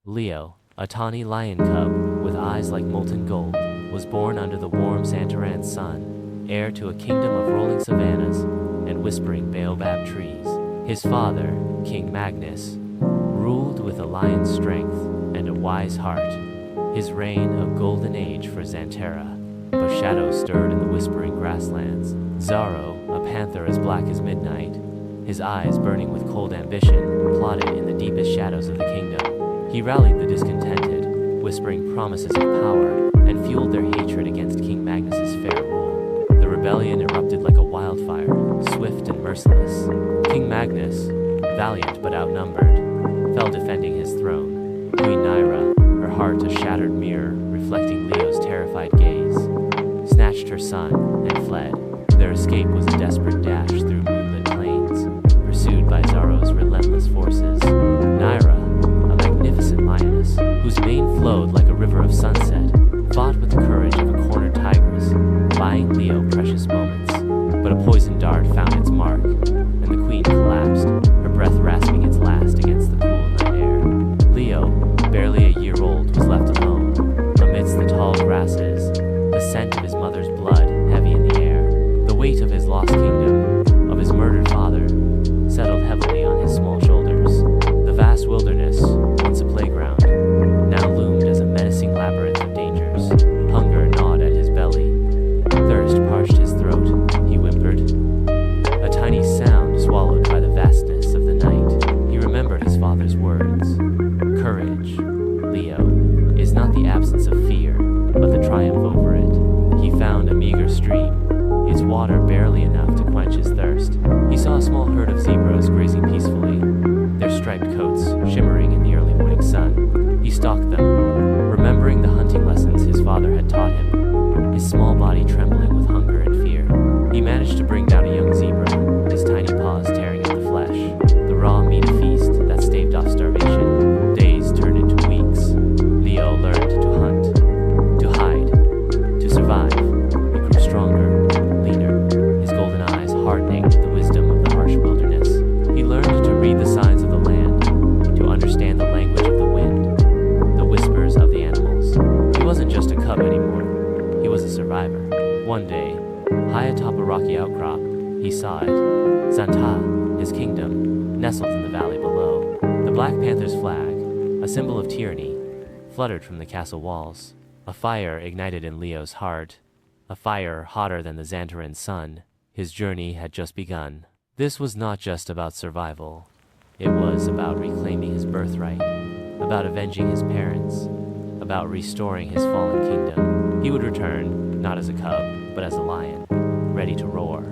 Leo, a tawny lion cub with eyes like molten gold, was born under the warm Xantaran sun, heir to a kingdom of rolling savannas and whispering baobab trees. His father, King Magnus, ruled with a lion's strength and a wise heart. His reign a golden age for Xantara, but shadows stirred in the whispering grasslands. Zaro, a panther as black as midnight, his eyes burning with cold ambition, plotted in the deepest shadows of the kingdom. He rallied the discontented, whispering promises of power, and fueled their hatred against King Magnus's fair rule. The rebellion erupted like a wildfire, swift and merciless. King Magnus, valiant but outnumbered, fell defending his throne. Queen Nyra, her heart a shattered mirror reflecting Leo's terrified gaze, snatched her son and fled. Their escape was a desperate dash through moonlit plains, pursued by Zaro's relentless forces. Nyra, a magnificent lioness, whose mane flowed like a river of sunset, fought with the courage of a cornered tigress, buying Leo precious moments. But a poisoned dart found its mark, and the queen collapsed, her breath rasping its last against the cool night air. Leo, barely a year old, was left alone, amidst the tall grasses, the scent of his mother's blood heavy in the air. The weight of his lost kingdom, of his murdered father, settled heavily on his small shoulders. The vast wilderness, once a playground, now loomed as a menacing labyrinth of dangers. Hunger gnawed at his belly. Thirst parched his throat. He whimpered, a tiny sound swallowed by the vastness of the night. He remembered his father's words. Courage, Leo, is not the absence of fear, but the triumph over it. He found a meager stream, its water barely enough to quench his thirst. He saw a small herd of zebras grazing peacefully, their striped coats shimmering in the early morning sun. He stalked them, remembering the hunting lessons his father had taught him, his small body trembling with hunger and fear. He managed to bring down a young zebra, his tiny paws tearing at the flesh, the raw meat feast that staved off starvation. Days turned into weeks. Leo learned to hunt, to hide, to survive. He grew stronger, leaner, his golden eyes hardening with the wisdom of the harsh wilderness. He learned to read the signs of the land, to understand the language of the wind, the whispers of the animals. He wasn't just a cub anymore. He was a survivor. One day, high atop a rocky outcrop, he saw it. Xantara, his kingdom, nestled in the valley below. The Black Panther's flag, a symbol of tyranny, fluttered from the castle walls. A fire ignited in Leo's heart, a fire hotter than the Xantaran sun. His journey had just begun. This was not just about survival. It was about reclaiming his birthright, about avenging his parents, about restoring his fallen kingdom. He would return, not as a cub, but as a lion, ready to roar.